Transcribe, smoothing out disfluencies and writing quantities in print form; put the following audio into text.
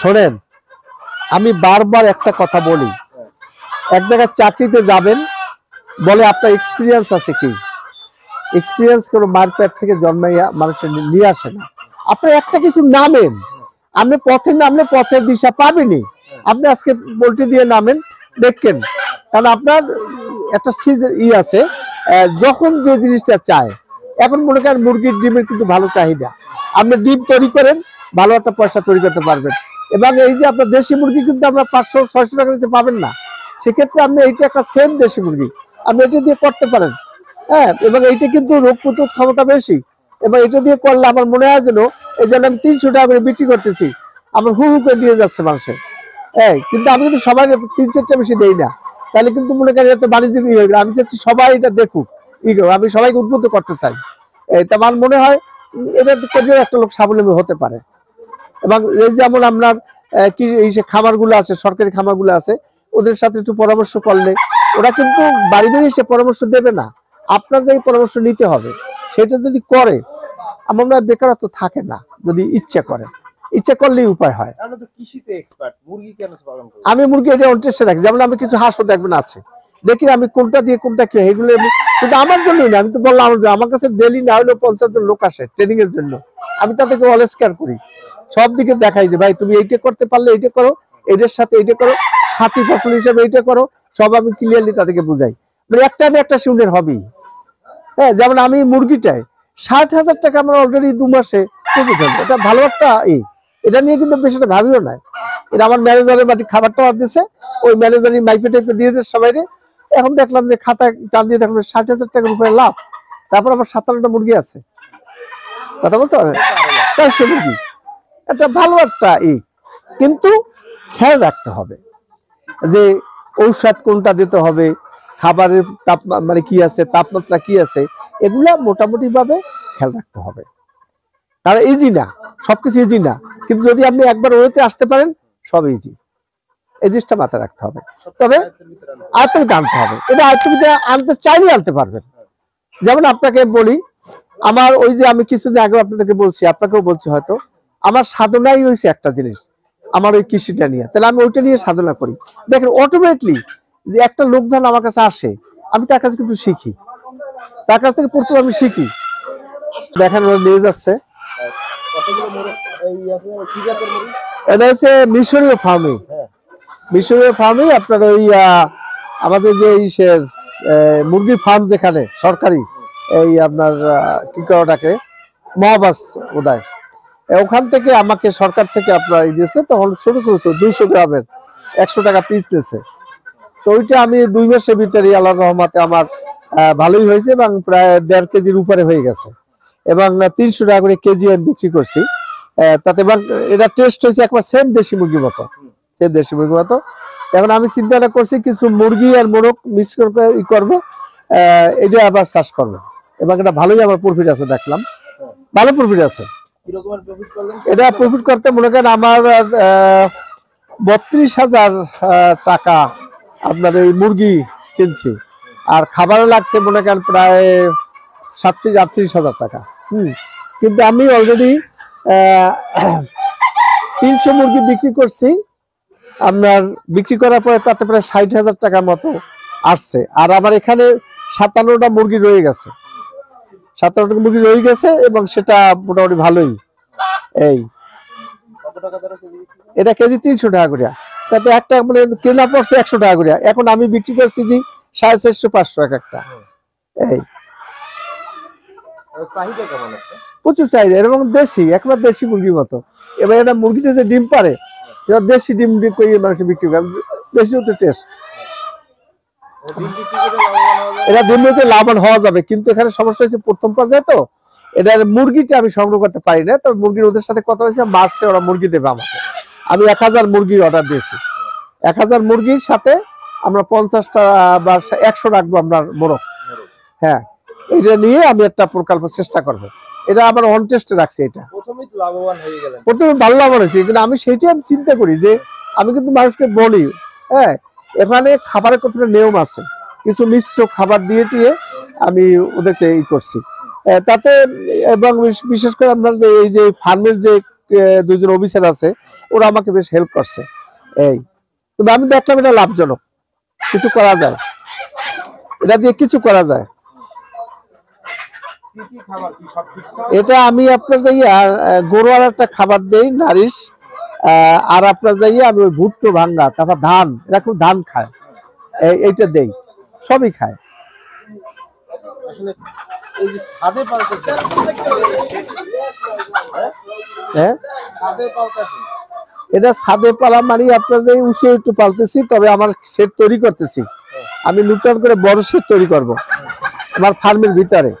শোনেন, আমি বারবার একটা কথা বলি, এক জায়গায় চাকরিতে যাবেন, বলে আপনার এক্সপিরিয়েন্স আছে কি? এক্সপিরিয়েন্স কোনো মারপ্যাট থেকে জন্মাইয়া মানুষের নিয়ে আসে না। আপনি একটা কিছু নামেন, আপনি পথে নামলে পথের দিশা পাবেনই। আপনি আজকে পোল্ট্রি দিয়ে নামেন, দেখেন, কারণ আপনার একটা আছে, যখন যে জিনিসটা চায়। এখন মনে করেন মুরগির ডিমের কিন্তু ভালো চাহিদা, আপনি ডিম তৈরি করেন, ভালো একটা পয়সা তৈরি করতে পারবেন। এবং এই যে আপনার দেশি মুরগি কিন্তু আপনার 500-600 টাকা দিতে পাবেন না, সেক্ষেত্রে আপনি এইটা একটা সেম দেশি মুরগি, আপনি এটা দিয়ে করতে পারেন। হ্যাঁ, এবং এইটা কিন্তু রোগ প্রতিরোধ ক্ষমতা বেশি, এবং এটা দিয়ে করলে আমার মনে হয় যেন এই জন্য আমি 300 টাকা করে বিক্রি করতেছি, আমার হু হু করে দিয়ে যাচ্ছে মানুষের। হ্যাঁ, কিন্তু আমি কিন্তু সবাই 3-4টা বেশি দেই না, তাহলে কিন্তু মনে করেন একটা বাণিজ্যিক হয়ে গেল। আমি চাচ্ছি সবাই এটা দেখুক, আমি সবাইকে উদ্বুদ্ধ করতে চাই। তা আমার মনে হয় এটা করলেও একটা লোক স্বাবলম্বী হতে পারে। এবং এই যেমন আপনার কি এই যে খামারগুলো আছে, সরকারি খামারগুলো আছে, ওদের সাথে একটু পরামর্শ করলে ওরা কিন্তু বাড়ি বাড়ি এসে পরামর্শ দেবে না, আপনার যে পরামর্শ নিতে হবে সেটা যদি করে, আমার মনে হয় বেকারত্ব থাকে না। যদি ইচ্ছা করে, ইচ্ছা করলেই উপায় হয়। আমি মুরগি এটা ইন্টারেস্টে রাখি, যেমন আমি কিছু হাঁসও দেখবেন আছে, দেখি আমি কোনটা দিয়ে কোনটা কি, এগুলো শুধু আমার জন্যই না, আমি তো বললাম আমার কাছে ডেলি না হলেও 50 জন লোক আসে ট্রেনিং এর জন্য, আমি তাদেরকে অলওয়েজ কেয়ার করি, সব দিকে দেখাই যে ভাই তুমি এইটা করতে পারলে এইটা করো, এদের সাথে এইটা করো, সাথী ফসল হিসেবে এইটা করো, সব আমি ক্লিয়ারলি তাদেরকে বুঝাই। মানে একটা না একটা স্টুডেন্ট হবেই। হ্যাঁ, যেমন আমি মুরগিটায় 60,000 টাকা আমার অলরেডি 2 মাসে প্রফিট হলো, এটা ভালো একটা এটা নিয়ে কিন্তু বেশ একটা ভাবিও নাই। এটা আমার ম্যানেজারের বাড়ি খাবারটা দিচ্ছে, ওই ম্যানেজারই মাইপে টাইপে দিয়ে দিচ্ছে সবাই। এখন দেখলাম যে খাতা টান দিয়ে দেখলাম 60,000 টাকার উপরে লাভ। তারপর আমার 57টা মুরগি আছে, কথা বলতে পারেন, 400 মুরগি, একটা ভালো একটা কিন্তু খেয়াল রাখতে হবে যে ঔষধ কোনটা দিতে হবে, খাবারের মানে কি আছে, তাপমাত্রা কি আছে, এগুলা মোটামুটি ভাবে খেয়াল রাখতে হবে। কারণ ইজি না, সবকিছু ইজি না, কিন্তু যদি আপনি একবার ওয়েতে আসতে পারেন সব ইজি, এই জিনিসটা মাথায় রাখতে হবে। তবে আয়ত্তের আনতে হবে, এটা আয়ত্তে আনতে চাইলে আনতে পারবেন। যেমন আপনাকে বলি, আমার ওই যে আমি কিছুদিন আগে আপনাদেরকে বলছি, আপনাকেও বলছি, হয়তো আমার সাধনাই হয়েছে একটা জিনিস, আমার ওই কৃষিটা নিয়ে, তাহলে আমি ওইটা নিয়ে সাধনা করি। দেখেন অটোমেটিকলি যে একটা লোকজন আমার কাছে আসে, আমি তার কাছে কিন্তু শিখি, তার কাছ থেকে প্রথমে আমি শিখি। দেখেন ওরা নিয়ে যাচ্ছে, এটা হচ্ছে মিশরীয় ফার্মিং। মিশরীয় ফার্মিং আপনার ওই আমাদের যে মুরগির ফার্ম যেখানে সরকারি, এই আপনার কি করাটাকে মহাবাস বোধহয়, ওখান থেকে আমাকে সরকার থেকে আপনার দিয়েছে, তখন ছোট ছোট 200 গ্রামের 100 টাকা পিস দিয়েছে। তো ওইটা আমি 2 মাসের ভিতরে আল্লাহর রহমতে আমার ভালোই হয়েছে, এবং প্রায় 1.5 কেজির উপরে হয়ে গেছে, এবং 300 টাকা করে কেজি আমি বিক্রি করছি। তাতে এটা টেস্ট হয়েছে একবার সেম দেশি মুরগির মতো, সেম দেশি মুরগির মতো। এখন আমি চিন্তা করছি কিছু মুরগি আর মোরগ মিক্স করে করবো, এটা আবার চাষ করবো, এবং এটা ভালোই আমার প্রফিট আছে, দেখলাম ভালো প্রফিট আছে। এটা প্রফিট করতে মনে করেন আমার 32,000 টাকা আপনার এই মুরগি কিনছি, আর খাবারও লাগছে মনে করেন প্রায় 37-38,000 টাকা। কিন্তু আমি অলরেডি 300 মুরগি বিক্রি করছি, আপনার বিক্রি করার পরে তাতে প্রায় 60,000 টাকার মতো আসছে। আর আমার এখানে 57টা মুরগি রয়ে গেছে, 57টা মুরগি রয়ে গেছে, এবং সেটা মোটামুটি ভালোই। এই এটা কেজি 300 টাকা করে, তাতে একটা মানে কেনা পড়ছে 100 টাকা করে, এখন আমি বিক্রি করছি যে 450-500 এক একটা। এই প্রচুর চাহিদা, এবং দেশি, একবার দেশি মুরগির মতো। এবার এটা মুরগিতে যে ডিম পারে, এবার দেশি ডিম মানুষ বিক্রি করে, বেশি টেস্ট। এটা ডিম দিতে লাভবান হওয়া যাবে, কিন্তু এখানে সমস্যা হচ্ছে প্রথম পর্যায়ে তো এটার মুরগিটা আমি সংগ্রহ করতে পারি না। তবে মুরগির ওদের সাথে কথা হয়েছে, মার্চে ওরা মুরগি দেবে আমাকে। আমি 1000 মুরগির অর্ডার দিয়েছি, 1000 মুরগির সাথে আমরা 50টা বা 100 রাখবো আমরা মোরগ। হ্যাঁ, এটা নিয়ে আমি একটা প্রকল্প চেষ্টা করবো, এটা আমার অন টেস্টে রাখছি। এটা প্রথমে ভালো লাভবান হয়েছে, কিন্তু আমি সেইটাই আমি চিন্তা করি যে আমি কিন্তু মানুষকে বলি, হ্যাঁ এখানে খাবারের কতটা নিয়ম আছে, কিছু মিশ্র খাবার দিয়ে আমি ওদেরকে করছি। তাতে এবং বিশেষ করে আপনার যে এই যে ফার্মের যে দুজন অফিসার আছে ওরা আমাকে বেশ হেল্প করছে। এই তবে আমি দেখলাম এটা লাভজনক, কিছু করা যায়, এটা দিয়ে কিছু করা যায়। এটা আমি আপনার যাইয়া গরুয়ার একটা খাবার দেই নারিশ, আর আপনার যাইয়া আমি ওই ভুট্টো ভাঙ্গা, তারপর ধান, এরা খুব ধান খায়, এইটা দেই, সবই খায়। হ্যাঁ এটা ছাদে পালা মানে আপনার যে উঁচু একটু পালতেছি, তবে আমার সেট তৈরি করতেছি, আমি নতুন করে বড় সেট তৈরি করব আমার ফার্মের ভিতরে।